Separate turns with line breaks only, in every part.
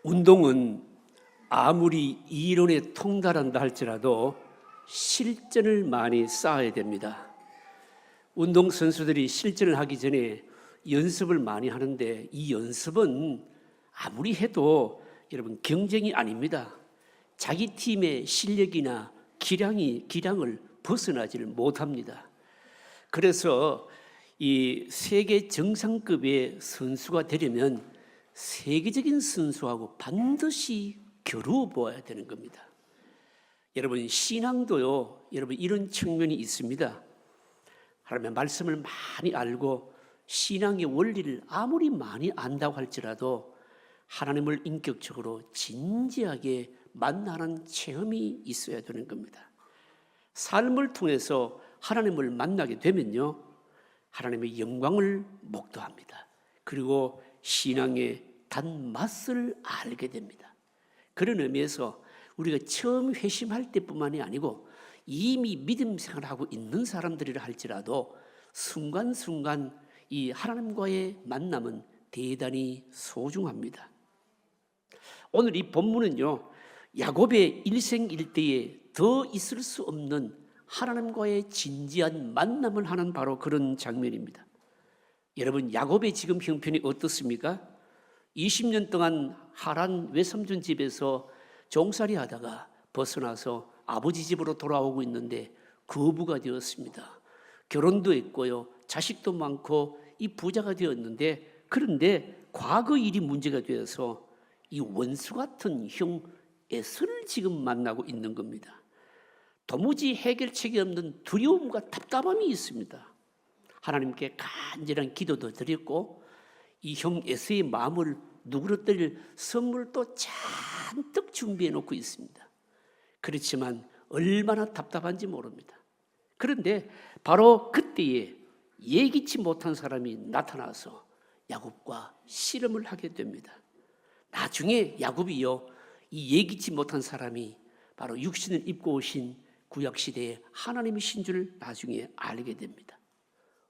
운동은 아무리 이론에 통달한다 할지라도 실전을 많이 쌓아야 됩니다. 운동선수들이 실전을 하기 전에 연습을 많이 하는데 이 연습은 아무리 해도 여러분 경쟁이 아닙니다. 자기 팀의 실력이나 기량을 벗어나지를 못합니다. 그래서 이 세계 정상급의 선수가 되려면 세계적인 선수하고 반드시 겨루어 보아야 되는 겁니다. 여러분 신앙도요, 여러분 이런 측면이 있습니다. 하나님의 말씀을 많이 알고 신앙의 원리를 아무리 많이 안다고 할지라도 하나님을 인격적으로 진지하게 만나는 체험이 있어야 되는 겁니다. 삶을 통해서 하나님을 만나게 되면요, 하나님의 영광을 목도합니다. 그리고 신앙의 단맛을 알게 됩니다. 그런 의미에서 우리가 처음 회심할 때뿐만이 아니고 이미 믿음 생활하고 있는 사람들이라 할지라도 순간순간 이 하나님과의 만남은 대단히 소중합니다. 오늘 이 본문은요, 야곱의 일생일대에 더 있을 수 없는 하나님과의 진지한 만남을 하는 바로 그런 장면입니다. 여러분 야곱의 지금 형편이 어떻습니까? 20년 동안 하란 외삼촌 집에서 종살이 하다가 벗어나서 아버지 집으로 돌아오고 있는데 거부가 되었습니다. 결혼도 했고요, 자식도 많고 이 부자가 되었는데, 그런데 과거 일이 문제가 되어서 이 원수 같은 형 에서를 지금 만나고 있는 겁니다. 도무지 해결책이 없는 두려움과 답답함이 있습니다. 하나님께 간절한 기도도 드렸고 이 형 에서의 마음을 누그러뜨릴 선물도 잔뜩 준비해 놓고 있습니다. 그렇지만 얼마나 답답한지 모릅니다. 그런데 바로 그때에 예기치 못한 사람이 나타나서 야곱과 씨름을 하게 됩니다. 나중에 야곱이요, 이 예기치 못한 사람이 바로 육신을 입고 오신 구약시대의 하나님이신 줄 나중에 알게 됩니다.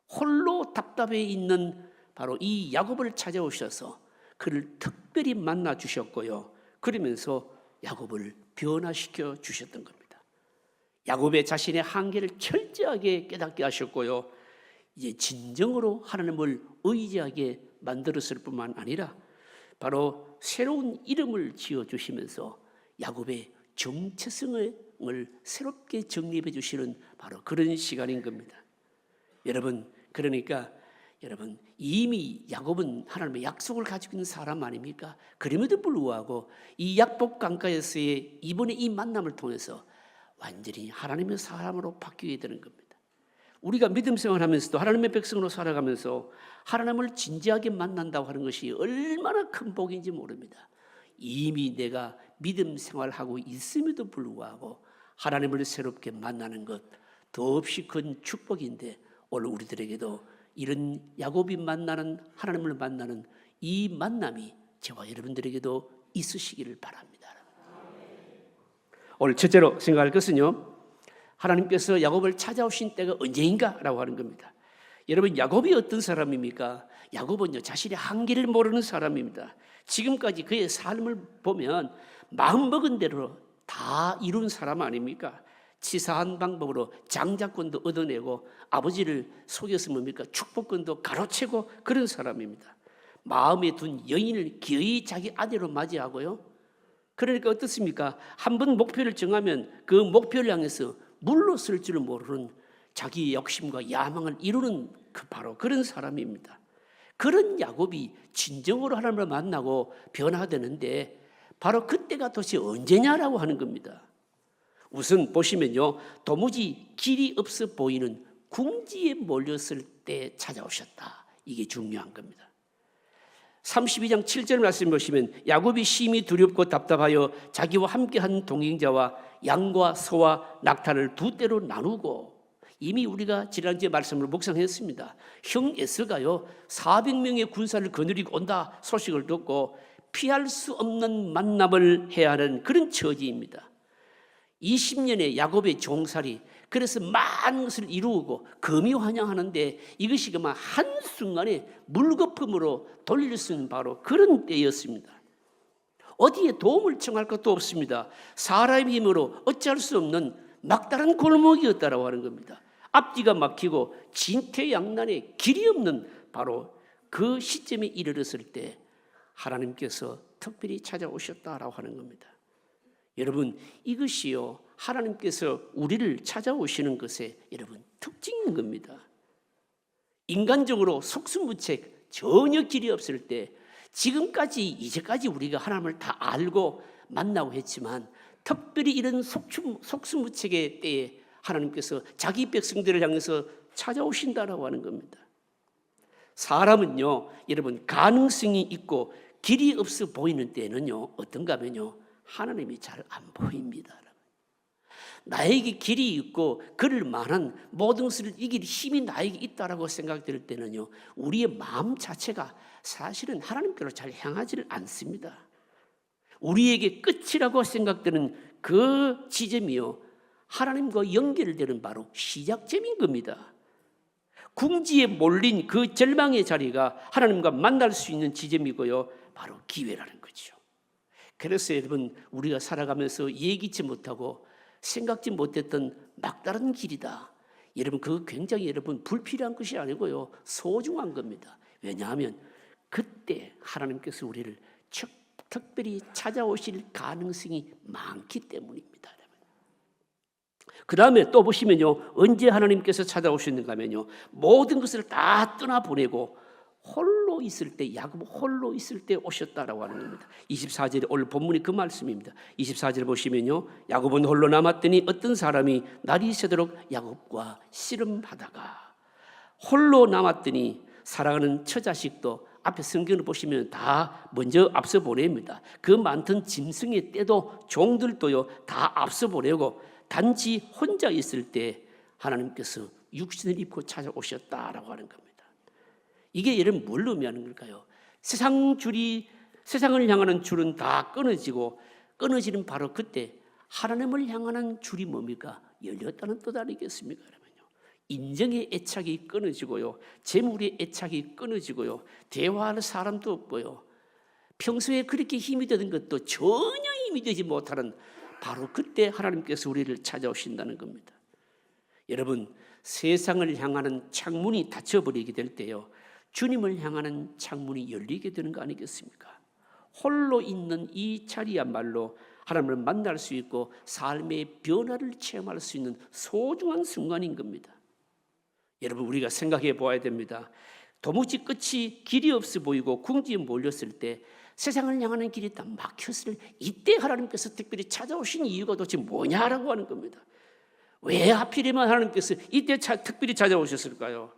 홀로 답답해 있는 바로 이 야곱을 찾아오셔서 그를 특별히 만나 주셨고요, 그러면서 야곱을 변화시켜 주셨던 겁니다. 야곱의 자신의 한계를 철저하게 깨닫게 하셨고요, 이제 진정으로 하나님을 의지하게 만들었을 뿐만 아니라 바로 새로운 이름을 지어주시면서 야곱의 정체성을 새롭게 정립해 주시는 바로 그런 시간인 겁니다. 여러분, 그러니까 여러분 이미 야곱은 하나님의 약속을 가지고 있는 사람 아닙니까? 그럼에도 불구하고 이 약복 강가에서의 이번에 이 만남을 통해서 완전히 하나님의 사람으로 바뀌게 되는 겁니다. 우리가 믿음 생활하면서도 하나님의 백성으로 살아가면서 하나님을 진지하게 만난다고 하는 것이 얼마나 큰 복인지 모릅니다. 이미 내가 믿음 생활하고 있음에도 불구하고 하나님을 새롭게 만나는 것 더없이 큰 축복인데, 오늘 우리들에게도 이런 야곱이 만나는 하나님을 만나는 이 만남이 저와 여러분들에게도 있으시기를 바랍니다. 오늘 첫째로 생각할 것은요, 하나님께서 야곱을 찾아오신 때가 언제인가라고 하는 겁니다. 여러분 야곱이 어떤 사람입니까? 야곱은요, 자신의 한계를 모르는 사람입니다. 지금까지 그의 삶을 보면 마음먹은 대로 다 이룬 사람 아닙니까? 치사한 방법으로 장자권도 얻어내고 아버지를 속여서 뭡니까? 축복권도 가로채고 그런 사람입니다. 마음에 둔 여인을 기어이 자기 아내로 맞이하고요, 그러니까 어떻습니까? 한번 목표를 정하면 그 목표를 향해서 물러설 줄을 모르는 자기의 욕심과 야망을 이루는 바로 그런 사람입니다. 그런 야곱이 진정으로 하나님을 만나고 변화되는데 바로 그때가 도대체 언제냐라고 하는 겁니다. 우선 보시면요, 도무지 길이 없어 보이는 궁지에 몰렸을 때 찾아오셨다. 이게 중요한 겁니다. 32장 7절 말씀 보시면 야곱이 심히 두렵고 답답하여 자기와 함께한 동행자와 양과 소와 낙타를 두 떼로 나누고, 이미 우리가 지난주에 말씀을 묵상했습니다. 형 에서가요 400명의 군사를 거느리고 온다 소식을 듣고 피할 수 없는 만남을 해야 하는 그런 처지입니다. 20년의 야곱의 종살이, 그래서 많은 것을 이루고 거미환영하는데 이것이 그만 한순간에 물거품으로 돌릴 수 있는 바로 그런 때였습니다. 어디에 도움을 청할 것도 없습니다. 사람의 힘으로 어찌할 수 없는 막다른 골목이었다라고 하는 겁니다. 앞뒤가 막히고 진퇴양난의 길이 없는 바로 그 시점에 이르렀을 때 하나님께서 특별히 찾아오셨다라고 하는 겁니다. 여러분, 이것이요 하나님께서 우리를 찾아오시는 것의 여러분 특징인 겁니다. 인간적으로 속수무책 전혀 길이 없을 때, 지금까지 이제까지 우리가 하나님을 다 알고 만나고 했지만 특별히 이런 속수무책의 때에 하나님께서 자기 백성들을 향해서 찾아오신다라고 하는 겁니다. 사람은요 여러분 가능성이 있고 길이 없어 보이는 때는요 어떤가 하면요 하나님이 잘 안 보입니다. 나에게 길이 있고 그럴 만한 모든 것을 이길 힘이 나에게 있다라고 생각될 때는요 우리의 마음 자체가 사실은 하나님께로 잘 향하지를 않습니다. 우리에게 끝이라고 생각되는 그 지점이요 하나님과 연결되는 바로 시작점인 겁니다. 궁지에 몰린 그 절망의 자리가 하나님과 만날 수 있는 지점이고요 바로 기회라는 거죠. 그래서 여러분 우리가 살아가면서 예기치 못하고 생각지 못했던 막다른 길이다. 여러분 그거 굉장히 여러분 불필요한 것이 아니고요 소중한 겁니다. 왜냐하면 그때 하나님께서 우리를 특별히 찾아오실 가능성이 많기 때문입니다. 그 다음에 또 보시면요 언제 하나님께서 찾아오셨는가 하면요 모든 것을 다 떠나보내고 홀로 있을 때, 야곱 홀로 있을 때 오셨다라고 하는 겁니다. 24절에 오늘 본문이 그 말씀입니다. 24절 보시면요 야곱은 홀로 남았더니 어떤 사람이 날이 새도록 야곱과 씨름하다가, 홀로 남았더니 사랑하는 처자식도 앞에 성경을 보시면 다 먼저 앞서 보냅니다. 그 많던 짐승의 떼도 종들도요 다 앞서 보내고 단지 혼자 있을 때 하나님께서 육신을 입고 찾아오셨다라고 하는 겁니다. 이게 여러분 뭘 의미하는 걸까요? 세상을 향하는 줄은 다 끊어지고 끊어지는 바로 그때 하나님을 향하는 줄이 뭡니까? 열렸다는 뜻 아니겠습니까? 그러면요. 인정의 애착이 끊어지고요. 재물의 애착이 끊어지고요. 대화할 사람도 없고요. 평소에 그렇게 힘이 되던 것도 전혀 힘이 되지 못하는 바로 그때 하나님께서 우리를 찾아오신다는 겁니다. 여러분 세상을 향하는 창문이 닫혀버리게 될 때요 주님을 향하는 창문이 열리게 되는 거 아니겠습니까? 홀로 있는 이 자리야말로 하나님을 만날 수 있고 삶의 변화를 체험할 수 있는 소중한 순간인 겁니다. 여러분 우리가 생각해 보아야 됩니다. 도무지 끝이 길이 없어 보이고 궁지에 몰렸을 때 세상을 향하는 길이 다 막혔을 이때 하나님께서 특별히 찾아오신 이유가 도대체 뭐냐라고 하는 겁니다. 왜 하필이면 하나님께서 이때 특별히 찾아오셨을까요?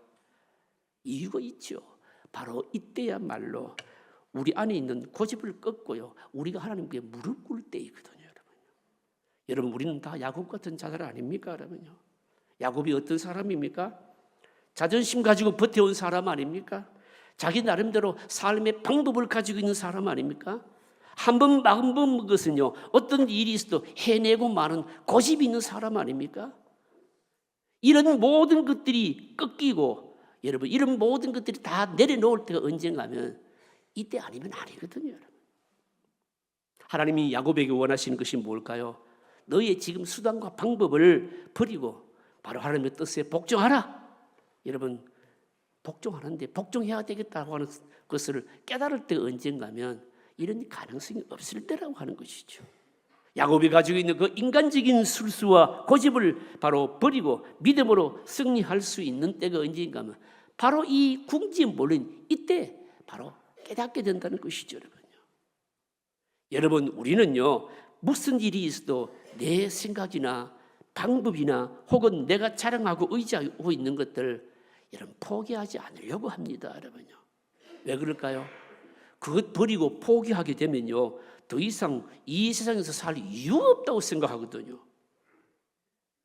이유가 있죠. 바로 이때야말로 우리 안에 있는 고집을 꺾고요 우리가 하나님께 무릎 꿇을 때이거든요. 여러분 우리는 다 야곱 같은 자들 아닙니까? 여러분요. 야곱이 어떤 사람입니까? 자존심 가지고 버텨온 사람 아닙니까? 자기 나름대로 삶의 방법을 가지고 있는 사람 아닙니까? 한 번 마음 것은요 어떤 일이 있어도 해내고 마는 고집이 있는 사람 아닙니까? 이런 모든 것들이 꺾이고 여러분 이런 모든 것들이 다 내려놓을 때가 언젠가 하면 이때 아니면 아니거든요. 여러분. 하나님이 야곱에게 원하시는 것이 뭘까요? 너의 지금 수단과 방법을 버리고 바로 하나님의 뜻에 복종하라. 여러분 복종하는데 복종해야 되겠다고 하는 것을 깨달을 때가 언젠가 하면 이런 가능성이 없을 때라고 하는 것이죠. 야곱이 가지고 있는 그 인간적인 술수와 고집을 바로 버리고 믿음으로 승리할 수 있는 때가 언제인가 하면 바로 이 궁지에 몰린 이때 바로 깨닫게 된다는 것이죠. 여러분 우리는요 무슨 일이 있어도 내 생각이나 방법이나 혹은 내가 자랑하고 의지하고 있는 것들 여러분 포기하지 않으려고 합니다. 여러분요. 왜 그럴까요? 그것 버리고 포기하게 되면요 더 이상 이 세상에서 살 이유가 없다고 생각하거든요.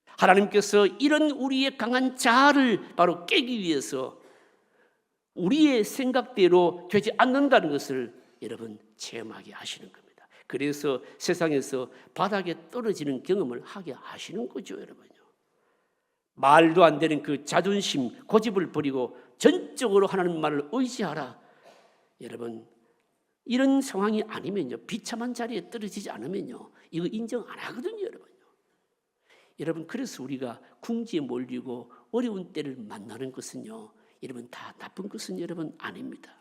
하나님께서 이런 우리의 강한 자아를 바로 깨기 위해서 우리의 생각대로 되지 않는다는 것을 여러분 체험하게 하시는 겁니다. 그래서 세상에서 바닥에 떨어지는 경험을 하게 하시는 거죠. 여러분요. 말도 안 되는 그 자존심, 고집을 버리고 전적으로 하나님 말을 의지하라. 여러분 이런 상황이 아니면요, 비참한 자리에 떨어지지 않으면요, 이거 인정 안 하거든요, 여러분요. 여러분, 그래서 우리가 궁지에 몰리고 어려운 때를 만나는 것은요, 여러분, 다 나쁜 것은 여러분 아닙니다.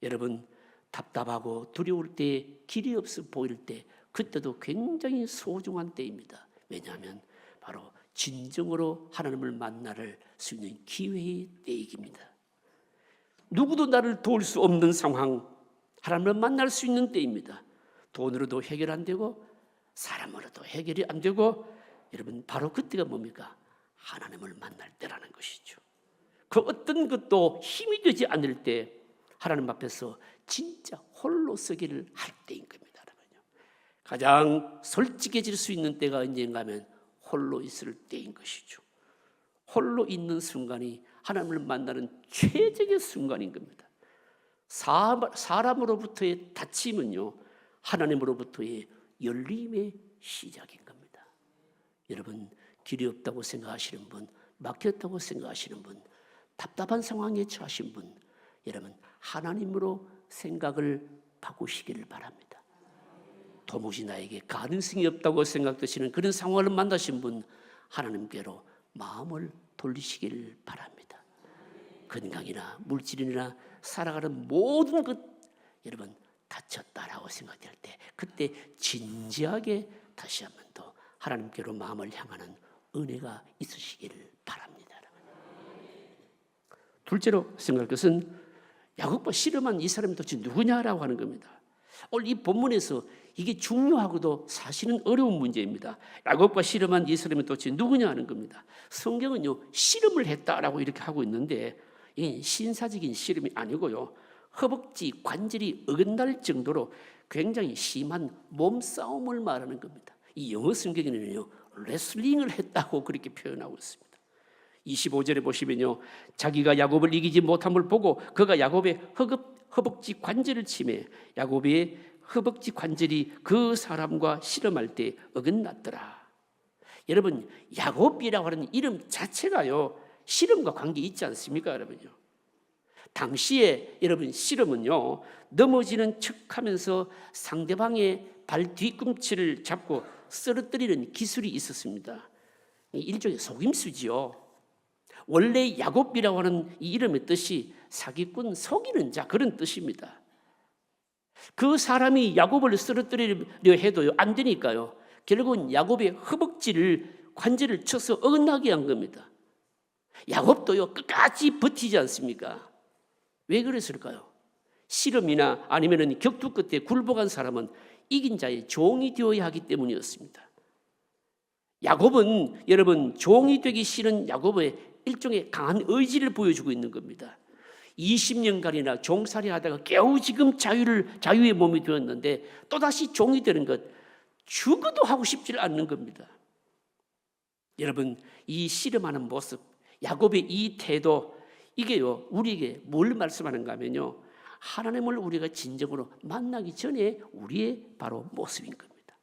여러분, 답답하고 두려울 때, 길이 없어 보일 때, 그때도 굉장히 소중한 때입니다. 왜냐하면 바로 진정으로 하나님을 만날 수 있는 기회의 때이깁니다. 누구도 나를 도울 수 없는 상황, 하나님을 만날 수 있는 때입니다. 돈으로도 해결 안 되고 사람으로도 해결이 안 되고, 여러분, 바로 그때가 뭡니까? 하나님을 만날 때라는 것이죠. 그 어떤 것도 힘이 되지 않을 때 하나님 앞에서 진짜 홀로 서기를 할 때인 겁니다. 가장 솔직해질 수 있는 때가 언제인가 하면 홀로 있을 때인 것이죠. 홀로 있는 순간이 하나님을 만나는 최적의 순간인 겁니다. 사람으로부터의 닫힘은요, 하나님으로부터의 열림의 시작인 겁니다. 여러분, 길이 없다고 생각하시는 분, 막혔다고 생각하시는 분, 답답한 상황에 처하신 분, 여러분, 하나님으로 생각을 바꾸시기를 바랍니다. 도무지 나에게 가능성이 없다고 생각되시는 그런 상황을 만나신 분, 하나님께로 마음을 돌리시기를 바랍니다. 건강이나 물질이나 살아가는 모든 것, 여러분, 다쳤다라고 생각될 때, 그때 진지하게 다시 한번 더 하나님께로 마음을 향하는 은혜가 있으시기를 바랍니다. 둘째로 생각할 것은 야곱과 씨름한 이 사람이 도대체 누구냐라고 하는 겁니다. 오늘 이 본문에서 이게 중요하고도 사실은 어려운 문제입니다. 야곱과 씨름한 이 사람이 도대체 누구냐 하는 겁니다. 성경은요, 씨름을 했다라고 이렇게 하고 있는데, 이게 신사적인 씨름이 아니고요, 허벅지 관절이 어긋날 정도로 굉장히 심한 몸싸움을 말하는 겁니다. 이 영어 성경에는요, 레슬링을 했다고 그렇게 표현하고 있습니다. 25절에 보시면요, 자기가 야곱을 이기지 못함을 보고 그가 야곱의 허벅지 관절을 치매 야곱의 허벅지 관절이 그 사람과 씨름할 때 어긋났더라. 여러분, 야곱이라고 하는 이름 자체가요, 씨름과 관계 있지 않습니까, 여러분요? 당시에 여러분, 씨름은요, 넘어지는 척하면서 상대방의 발 뒤꿈치를 잡고 쓰러뜨리는 기술이 있었습니다. 일종의 속임수지요. 원래 야곱이라고 하는 이 이름의 뜻이 사기꾼, 속이는 자, 그런 뜻입니다. 그 사람이 야곱을 쓰러뜨리려 해도요, 안 되니까요, 결국은 야곱의 허벅지를 관절을 쳐서 어긋나게 한 겁니다. 야곱도요, 끝까지 버티지 않습니까? 왜 그랬을까요? 씨름이나 아니면 격투 끝에 굴복한 사람은 이긴 자의 종이 되어야 하기 때문이었습니다. 야곱은 여러분, 종이 되기 싫은 야곱의 일종의 강한 의지를 보여주고 있는 겁니다. 20년간이나 종살이 하다가 겨우 지금 자유의 몸이 되었는데 또다시 종이 되는 것, 죽어도 하고 싶지 않는 겁니다. 여러분, 이 씨름하는 모습, 야곱의 이 태도, 이게요, 우리에게 뭘 말씀하는가 하면요, 하나님을 우리가 진정으로 만나기 전에 우리의 바로 모습인 겁니다.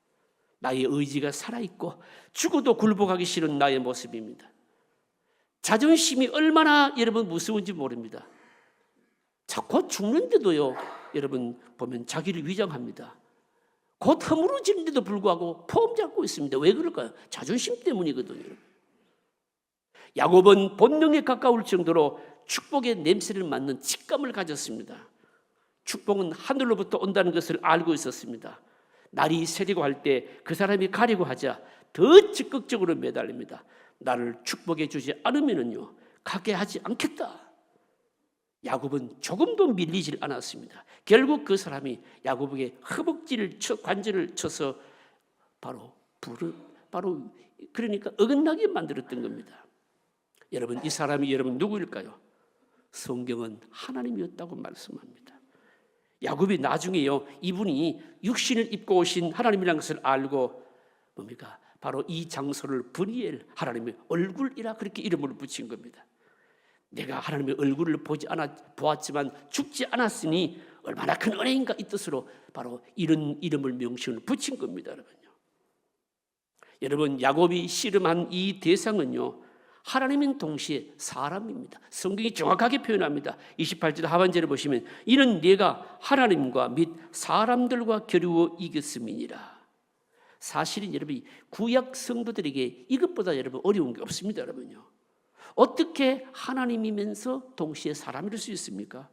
나의 의지가 살아있고 죽어도 굴복하기 싫은 나의 모습입니다. 자존심이 얼마나 여러분 무서운지 모릅니다. 곧 죽는데도요, 여러분 보면 자기를 위장합니다. 곧 허물어지는데도 불구하고 폼 잡고 있습니다. 왜 그럴까요? 자존심 때문이거든요. 야곱은 본능에 가까울 정도로 축복의 냄새를 맡는 직감을 가졌습니다. 축복은 하늘로부터 온다는 것을 알고 있었습니다. 날이 새리고 할 때 그 사람이 가리고 하자 더 적극적으로 매달립니다. 나를 축복해 주지 않으면요, 가게 하지 않겠다. 야곱은 조금도 밀리질 않았습니다. 결국 그 사람이 야곱에게 허벅지를 관절을 쳐서 바로 그러니까 어긋나게 만들었던 겁니다. 여러분, 이 사람이 여러분 누구일까요? 성경은 하나님이었다고 말씀합니다. 야곱이 나중에요, 이분이 육신을 입고 오신 하나님이라는 것을 알고 뭡니까? 바로 이 장소를 브니엘, 하나님의 얼굴이라 그렇게 이름을 붙인 겁니다. 내가 하나님의 얼굴을 보았지만 죽지 않았으니 얼마나 큰 은혜인가, 이 뜻으로 바로 이런 이름을 명칭을 붙인 겁니다. 여러분, 야곱이 씨름한 이 대상은요, 하나님은 동시에 사람입니다. 성경이 정확하게 표현합니다. 28절 하반절에 보시면 이는 네가 하나님과 및 사람들과 겨루어 이겼음이니라. 사실은 여러분 구약 성도들에게 이것보다 여러분 어려운 게 없습니다. 여러분요. 어떻게 하나님이면서 동시에 사람일 수 있습니까?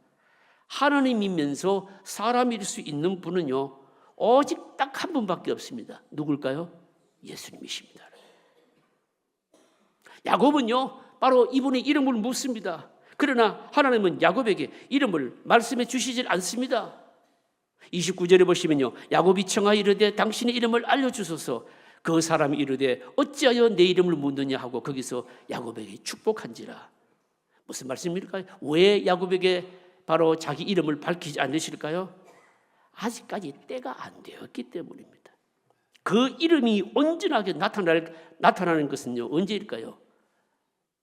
하나님이면서 사람일 수 있는 분은요 오직 딱 한 분밖에 없습니다. 누굴까요? 예수님이십니다. 야곱은요 바로 이분의 이름을 묻습니다. 그러나 하나님은 야곱에게 이름을 말씀해 주시질 않습니다. 29절에 보시면요 야곱이 청하여 이르되 당신의 이름을 알려주소서. 그 사람이 이르되 어찌하여 내 이름을 묻느냐 하고 거기서 야곱에게 축복한지라. 무슨 말씀입니까? 왜 야곱에게 바로 자기 이름을 밝히지 않으실까요? 아직까지 때가 안 되었기 때문입니다. 그 이름이 온전하게 나타나는 것은요 언제일까요?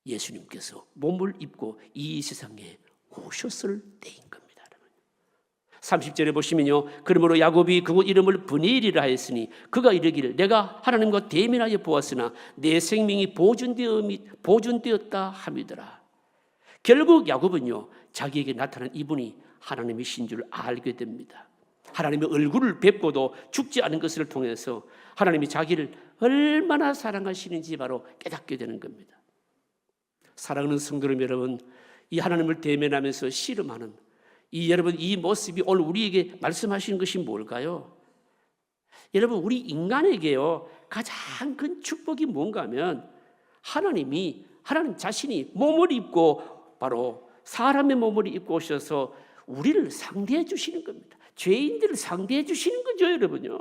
예수님께서 몸을 입고 이 세상에 오셨을 때인 겁니다. 30절에 보시면요 그러므로 야곱이 그곳 이름을 브니엘이라 하였으니 그가 이르기를 내가 하나님과 대면하여 보았으나 내 생명이 보존되었다 함이더라. 결국 야곱은요 자기에게 나타난 이분이 하나님이신 줄 알게 됩니다. 하나님의 얼굴을 뵙고도 죽지 않은 것을 통해서 하나님이 자기를 얼마나 사랑하시는지 바로 깨닫게 되는 겁니다. 사랑하는 성도님 여러분, 이 하나님을 대면하면서 씨름하는 여러분 이 모습이 오늘 우리에게 말씀하시는 것이 뭘까요? 여러분 우리 인간에게요 가장 큰 축복이 뭔가 하면 하나님 자신이 몸을 입고 바로 사람의 몸을 입고 오셔서 우리를 상대해 주시는 겁니다. 죄인들을 상대해 주시는 거죠 여러분요.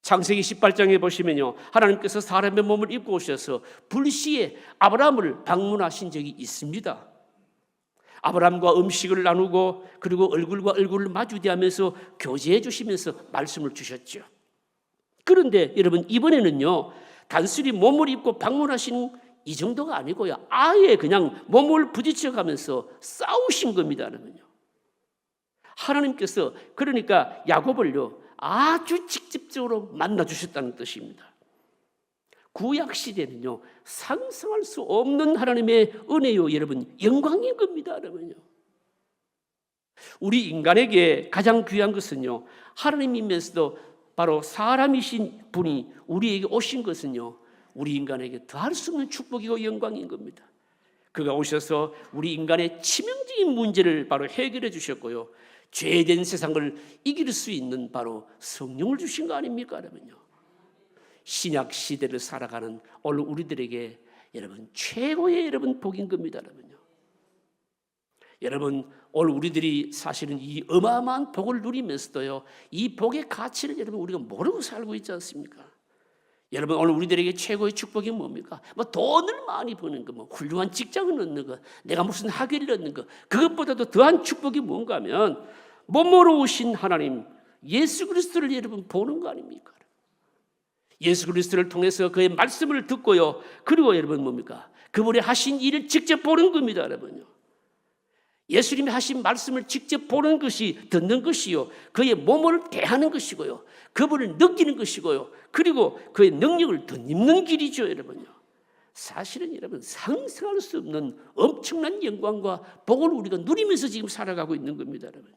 창세기 18장에 보시면요 하나님께서 사람의 몸을 입고 오셔서 불시에 아브라함을 방문하신 적이 있습니다. 아브라함과 음식을 나누고 그리고 얼굴과 얼굴을 마주대하면서 교제해 주시면서 말씀을 주셨죠. 그런데 여러분 이번에는요 단순히 몸을 입고 방문하신 이 정도가 아니고요 아예 그냥 몸을 부딪혀 가면서 싸우신 겁니다. 여러분요. 하나님께서 그러니까 야곱을요 아주 직접적으로 만나 주셨다는 뜻입니다. 구약 시대는요 상상할 수 없는 하나님의 은혜요 여러분 영광인 겁니다. 여러분요. 우리 인간에게 가장 귀한 것은요 하나님이면서도 바로 사람이신 분이 우리에게 오신 것은요 우리 인간에게 더할 수 없는 축복이고 영광인 겁니다. 그가 오셔서 우리 인간의 치명적인 문제를 바로 해결해 주셨고요 죄된 세상을 이길 수 있는 바로 성령을 주신 거 아닙니까? 여러분요. 신약 시대를 살아가는 오늘 우리들에게 여러분 최고의 여러분 복인 겁니다. 여러분요. 여러분 오늘 우리들이 사실은 이 어마어마한 복을 누리면서도요 이 복의 가치를 여러분 우리가 모르고 살고 있지 않습니까? 여러분 오늘 우리들에게 최고의 축복이 뭡니까? 뭐 돈을 많이 버는 거, 뭐 훌륭한 직장을 얻는 거, 내가 무슨 학위를 얻는 거, 그것보다도 더한 축복이 뭔가 하면 몸으로 오신 하나님 예수 그리스도를 여러분 보는 거 아닙니까? 예수 그리스도를 통해서 그의 말씀을 듣고요 그리고 여러분 뭡니까? 그분이 하신 일을 직접 보는 겁니다. 여러분요. 예수님이 하신 말씀을 직접 보는 것이 듣는 것이요 그의 몸을 대하는 것이고요 그분을 느끼는 것이고요 그리고 그의 능력을 덧입는 길이죠. 여러분요. 사실은 여러분 상상할 수 없는 엄청난 영광과 복을 우리가 누리면서 지금 살아가고 있는 겁니다. 여러분.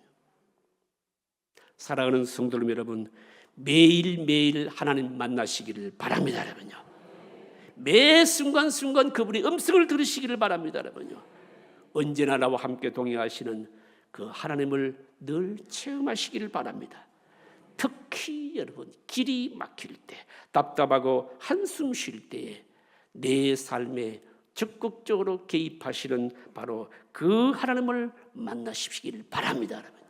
사랑하는 성도 여러분 매일매일 하나님 만나시기를 바랍니다. 여러분요. 매 순간순간 그분의 음성을 들으시기를 바랍니다. 여러분요. 언제나 나와 함께 동행하시는 그 하나님을 늘 체험하시기를 바랍니다. 특히 여러분 길이 막힐 때 답답하고 한숨 쉴 때에 내 삶에 적극적으로 개입하시는 바로 그 하나님을 만나시기를 바랍니다. 여러분.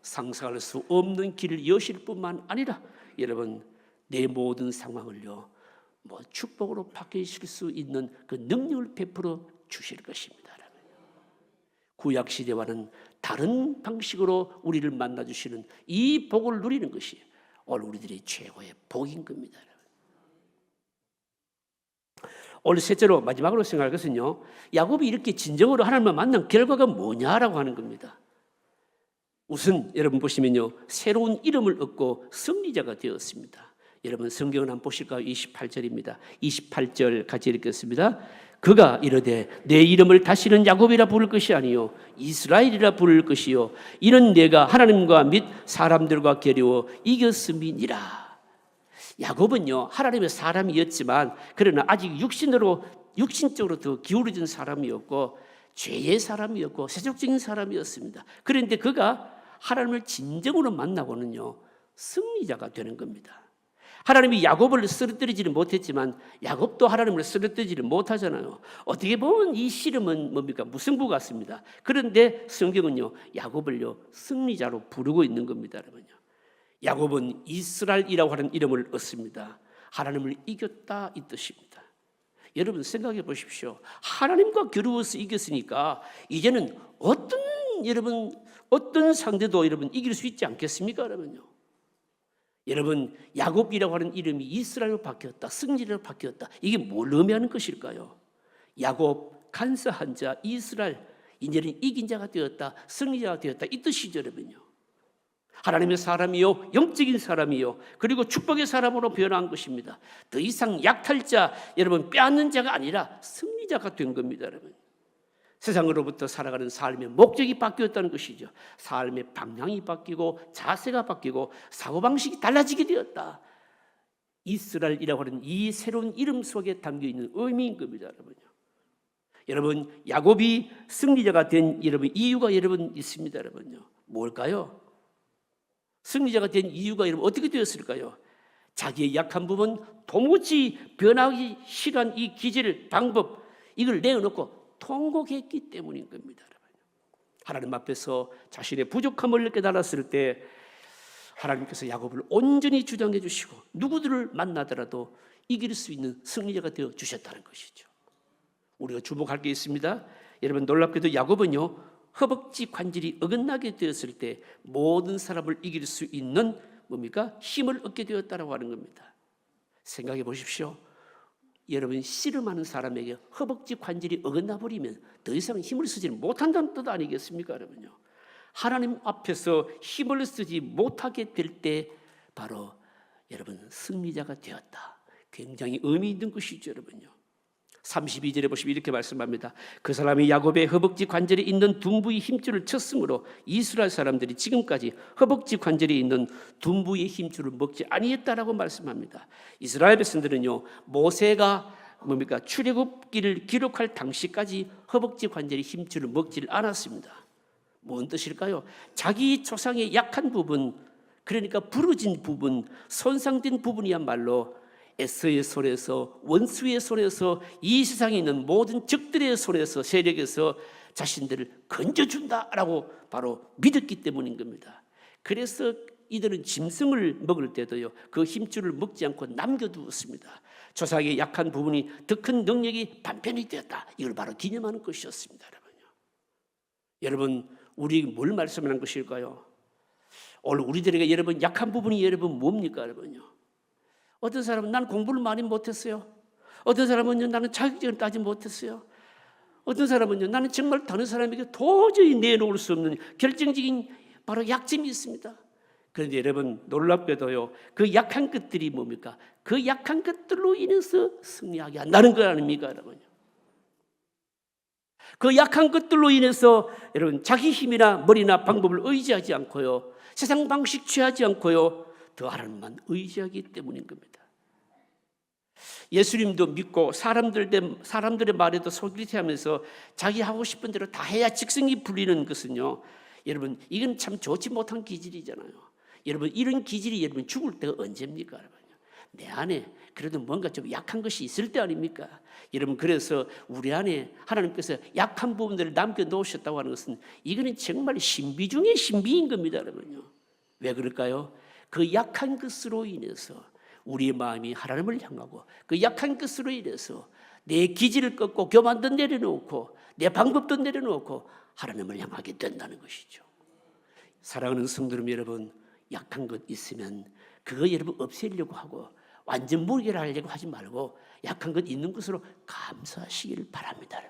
상상할 수 없는 길을 여실 뿐만 아니라 여러분 내 모든 상황을요 축복으로 바뀌실 수 있는 그 능력을 베풀어 주실 것입니다. 구약 시대와는 다른 방식으로 우리를 만나주시는 이 복을 누리는 것이 오늘 우리들의 최고의 복인 겁니다. 오늘 셋째로 마지막으로 생각할 것은요 야곱이 이렇게 진정으로 하나님을 만난 결과가 뭐냐라고 하는 겁니다. 우선 여러분 보시면요 새로운 이름을 얻고 승리자가 되었습니다. 여러분 성경을 한번 보실까요? 28절입니다. 28절 같이 읽겠습니다. 그가 이르되 내 이름을 다시는 야곱이라 부를 것이 아니요 이스라엘이라 부를 것이요 이는 내가 하나님과 및 사람들과 겨루어 이겼음이니라. 야곱은요 하나님의 사람이었지만 그러나 아직 육신적으로 더 기울어진 사람이었고 죄의 사람이었고 세속적인 사람이었습니다. 그런데 그가 하나님을 진정으로 만나고는요 승리자가 되는 겁니다. 하나님이 야곱을 쓰러뜨리지는 못했지만 야곱도 하나님을 쓰러뜨리지를 못하잖아요. 어떻게 보면 이 씨름은 뭡니까? 무승부 같습니다. 그런데 성경은요 야곱을요 승리자로 부르고 있는 겁니다. 여러분요. 야곱은 이스라엘이라고 하는 이름을 얻습니다. 하나님을 이겼다 이 뜻입니다. 여러분 생각해 보십시오. 하나님과 겨루어서 이겼으니까 이제는 어떤 상대도 여러분 이길 수 있지 않겠습니까? 여러분요. 여러분 야곱이라고 하는 이름이 이스라엘로 바뀌었다. 승리로 바뀌었다. 이게 뭘 의미하는 것일까요? 야곱 간사한 자 이스라엘 이제는 이긴 자가 되었다. 승리자가 되었다. 이 뜻이죠. 여러분요. 하나님의 사람이요 영적인 사람이요 그리고 축복의 사람으로 변한 것입니다. 더 이상 약탈자 여러분 빼앗는 자가 아니라 승리자가 된 겁니다. 여러분. 세상으로부터 살아가는 삶의 목적이 바뀌었다는 것이죠. 삶의 방향이 바뀌고 자세가 바뀌고 사고방식이 달라지게 되었다. 이스라엘이라고 하는 이 새로운 이름 속에 담겨있는 의미인 겁니다. 여러분 야곱이 승리자가 된 여러분 이유가 여러분 있습니다. 여러분요. 뭘까요? 승리자가 된 이유가 여러분 어떻게 되었을까요? 자기의 약한 부분 도무지 변하기 싫은 이 기질 방법 이걸 내어놓고 통곡했기 때문인 겁니다. 하나님 앞에서 자신의 부족함을 깨달았을 때 하나님께서 야곱을 온전히 주장해 주시고 누구들을 만나더라도 이길 수 있는 승리자가 되어 주셨다는 것이죠. 우리가 주목할 게 있습니다. 여러분 놀랍게도 야곱은요 허벅지 관절이 어긋나게 되었을 때 모든 사람을 이길 수 있는 뭡니까? 힘을 얻게 되었다고 하는 겁니다. 생각해 보십시오. 여러분 씨름하는 사람에게 허벅지 관절이 어긋나 버리면 더 이상 힘을 쓰지 못한다는 뜻 아니겠습니까? 여러분요. 하나님 앞에서 힘을 쓰지 못하게 될 때 바로 여러분 승리자가 되었다. 굉장히 의미 있는 것이죠. 여러분요. 32절에 보시면 이렇게 말씀합니다. 그 사람이 야곱의 허벅지 관절에 있는 둔부의 힘줄을 쳤으므로 이스라엘 사람들이 지금까지 허벅지 관절에 있는 둔부의 힘줄을 먹지 아니했다라고 말씀합니다. 이스라엘 백성들은요 모세가 출애굽기를 기록할 당시까지 허벅지 관절의 힘줄을 먹지를 않았습니다. 뭔 뜻일까요? 자기 조상의 약한 부분, 그러니까 부러진 부분, 손상된 부분이야말로 에서의 손에서 원수의 손에서 이 세상에 있는 모든 적들의 손에서 세력에서 자신들을 건져준다라고 바로 믿었기 때문인 겁니다. 그래서 이들은 짐승을 먹을 때도요 그 힘줄을 먹지 않고 남겨두었습니다. 조상의 약한 부분이 더 큰 능력이 반편이 되었다. 이걸 바로 기념하는 것이었습니다. 여러분 우리 뭘 말씀하는 것일까요? 오늘 우리들에게 여러분 약한 부분이 여러분 뭡니까? 여러분요. 어떤 사람은 나는 공부를 많이 못했어요. 어떤 사람은요 나는 자격증을 따지 못했어요. 어떤 사람은요 나는 정말 다른 사람에게 도저히 내놓을 수 없는 결정적인 바로 약점이 있습니다. 그런데 여러분 놀랍게도요 그 약한 것들이 뭡니까? 그 약한 것들로 인해서 승리하게 한다는 거 아닙니까? 여러분. 그 약한 것들로 인해서 여러분 자기 힘이나 머리나 방법을 의지하지 않고요 세상 방식 취하지 않고요 더 하나님만 의지하기 때문인 겁니다. 예수님도 믿고 사람들의 말에도 속일티하면서 자기 하고 싶은 대로 다 해야 직성이 풀리는 것은요 여러분 이건 참 좋지 못한 기질이잖아요. 여러분 이런 기질이 여러분 죽을 때가 언제입니까? 여러분? 내 안에 그래도 뭔가 좀 약한 것이 있을 때 아닙니까? 여러분 그래서 우리 안에 하나님께서 약한 부분들을 남겨놓으셨다고 하는 것은 이거는 정말 신비 중에 신비인 겁니다. 여러분요. 왜 그럴까요? 그 약한 것으로 인해서 우리의 마음이 하나님을 향하고 그 약한 것으로 인해서 내 기질을 꺾고 교만도 내려놓고 내 방법도 내려놓고 하나님을 향하게 된다는 것이죠. 사랑하는 성도님 여러분 약한 것 있으면 그거 여러분 없애려고 하고 완전 무결하려고 하지 말고 약한 것 있는 것으로 감사하시기를 바랍니다.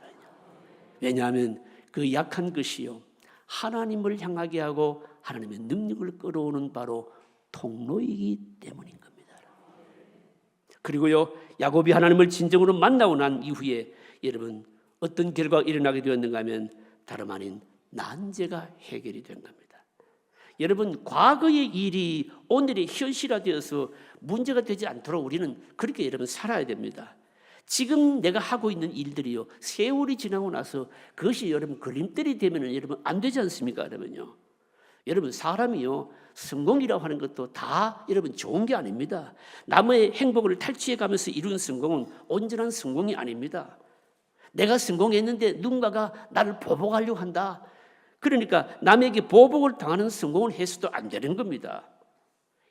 왜냐하면 그 약한 것이요 하나님을 향하게 하고 하나님의 능력을 끌어오는 바로 통로이기 때문인 겁니다. 그리고요, 야곱이 하나님을 진정으로 만나고 난 이후에 여러분 어떤 결과가 일어나게 되었는가 하면 다름 아닌 난제가 해결이 된 겁니다. 여러분, 과거의 일이 오늘의 현실화되어서 문제가 되지 않도록 우리는 그렇게 여러분 살아야 됩니다. 지금 내가 하고 있는 일들이요, 세월이 지나고 나서 그것이 여러분 걸림돌이 되면 여러분 안 되지 않습니까? 여러분요, 여러분 사람이요, 성공이라고 하는 것도 다 여러분 좋은 게 아닙니다. 남의 행복을 탈취해 가면서 이룬 성공은 온전한 성공이 아닙니다. 내가 성공했는데 누군가가 나를 보복하려고 한다. 그러니까 남에게 보복을 당하는 성공을 해서도 안 되는 겁니다.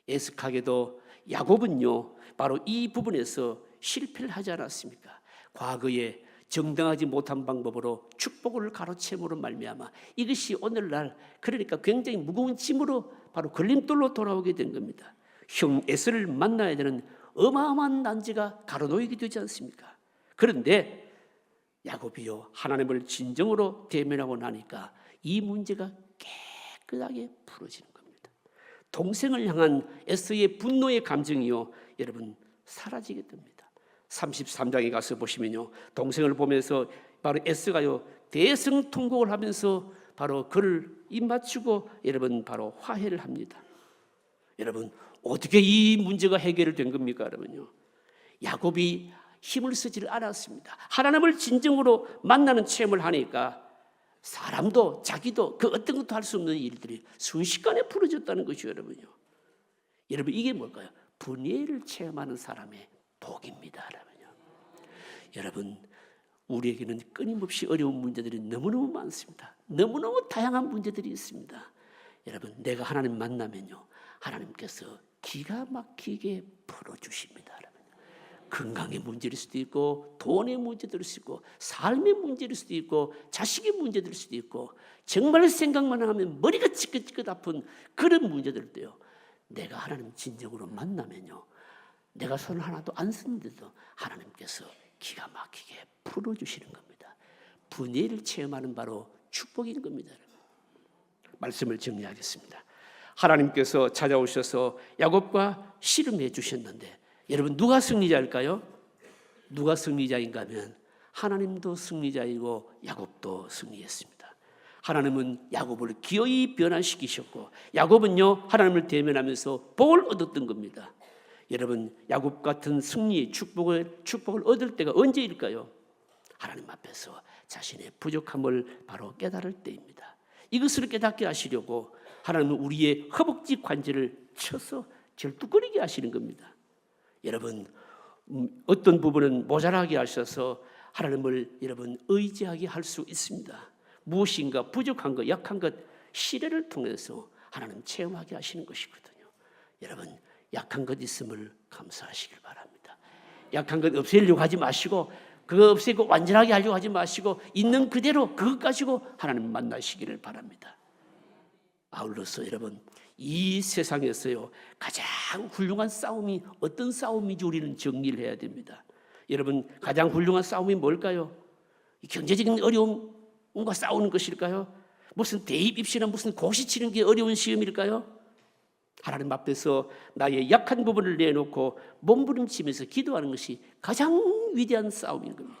애석하게도 야곱은요, 바로 이 부분에서 실패를 하지 않았습니까? 과거에 정당하지 못한 방법으로 축복을 가로챈으로 말미암아 이것이 오늘날 그러니까 굉장히 무거운 짐으로 바로 걸림돌로 돌아오게 된 겁니다. 형 에서를 만나야 되는 어마어마한 난제가 가로놓이게 되지 않습니까? 그런데 야곱이요, 하나님을 진정으로 대면하고 나니까 이 문제가 깨끗하게 풀어지는 겁니다. 동생을 향한 에서의 분노의 감정이요, 여러분 사라지게 됩니다. 33장에 가서 보시면요, 동생을 보면서 바로 에서가요 대성통곡을 하면서 바로 그를 입맞추고 여러분 바로 화해를 합니다. 여러분, 어떻게 이 문제가 해결된 겁니까? 여러분요, 야곱이 힘을 쓰지를 않았습니다. 하나님을 진정으로 만나는 체험을 하니까 사람도 자기도 그 어떤 것도 할 수 없는 일들이 순식간에 풀어졌다는 것이요, 여러분요. 여러분, 이게 뭘까요? 분예를 체험하는 사람의 복입니다, 여러분요. 여러분, 우리에게는 끊임없이 어려운 문제들이 너무너무 많습니다. 너무너무 다양한 문제들이 있습니다. 여러분, 내가 하나님 만나면요, 하나님께서 기가 막히게 풀어주십니다. 여러분. 건강의 문제일 수도 있고, 돈의 문제일 수도 있고, 삶의 문제일 수도 있고, 자식의 문제일 수도 있고, 정말 생각만 하면 머리가 찌긋찌긋 아픈 그런 문제들도요, 내가 하나님 진정으로 만나면요, 내가 손을 하나도 안 쓰는데도 하나님께서 기가 막히게 풀어주시는 겁니다. 분예를 체험하는 바로 축복인 겁니다. 말씀을 정리하겠습니다. 하나님께서 찾아오셔서 야곱과 씨름해 주셨는데 여러분, 누가 승리자일까요? 누가 승리자인가 하면 하나님도 승리자이고 야곱도 승리했습니다. 하나님은 야곱을 기어이 변화시키셨고 야곱은요, 하나님을 대면하면서 복을 얻었던 겁니다. 여러분, 야곱 같은 승리의 축복을 얻을 때가 언제일까요? 하나님 앞에서 자신의 부족함을 바로 깨달을 때입니다. 이것을 깨닫게 하시려고 하나님은 우리의 허벅지 관절을 쳐서 절뚝거리게 하시는 겁니다. 여러분, 어떤 부분은 모자라게 하셔서 하나님을 여러분 의지하게 할 수 있습니다. 무엇인가 부족한 것, 약한 것, 시련을 통해서 하나님 체험하게 하시는 것이거든요. 여러분, 약한 것 있음을 감사하시길 바랍니다. 약한 것 없애려고 하지 마시고, 그거 없애고 완전하게 하려고 하지 마시고, 있는 그대로 그것 가지고 하나님 만나시기를 바랍니다. 아울러서 여러분, 이 세상에서요, 가장 훌륭한 싸움이 어떤 싸움인지 우리는 정리를 해야 됩니다. 여러분, 가장 훌륭한 싸움이 뭘까요? 경제적인 어려움과 싸우는 것일까요? 무슨 대입 입시나 무슨 고시 치는 게 어려운 시험일까요? 하나님 앞에서 나의 약한 부분을 내놓고 몸부림치면서 기도하는 것이 가장 위대한 싸움인 겁니다.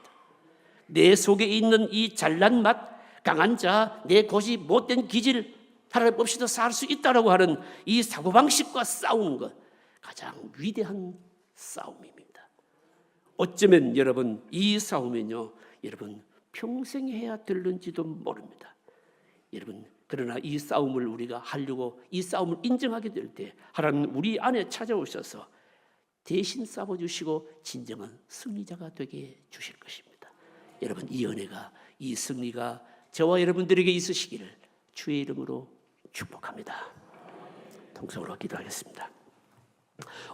내 속에 있는 이 잘난 맛, 강한 자, 내 고시 못된 기질, 하나님 없이도 살 수 있다라고 하는 이 사고방식과 싸우는 것, 가장 위대한 싸움입니다. 어쩌면 여러분, 이 싸움은요, 여러분 평생 해야 될는지도 모릅니다. 여러분, 그러나 이 싸움을 우리가 하려고 이 싸움을 인정하게 될 때 하나님은 우리 안에 찾아오셔서 대신 싸워주시고 진정한 승리자가 되게 주실 것입니다. 여러분, 이 은혜가, 이 승리가 저와 여러분들에게 있으시기를 주의 이름으로 축복합니다. 통성으로 기도하겠습니다.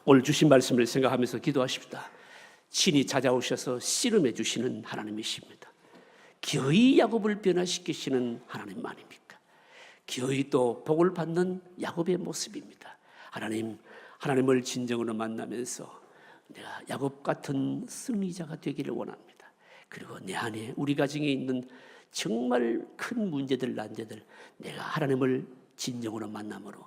오늘 주신 말씀을 생각하면서 기도하십시다. 친히 찾아오셔서 씨름해 주시는 하나님이십니다. 기어이 야곱을 변화시키시는 하나님만입니까? 기어이 또 복을 받는 야곱의 모습입니다. 하나님을 진정으로 만나면서 내가 야곱 같은 승리자가 되기를 원합니다. 그리고 내 안에 우리 가정에 있는 정말 큰 문제들, 난제들, 내가 하나님을 진정으로 만남으로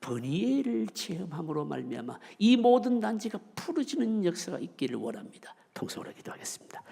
번이엘을 체험함으로 말미암아 이 모든 난제가 풀어지는 역사가 있기를 원합니다. 통성으로 기도하겠습니다.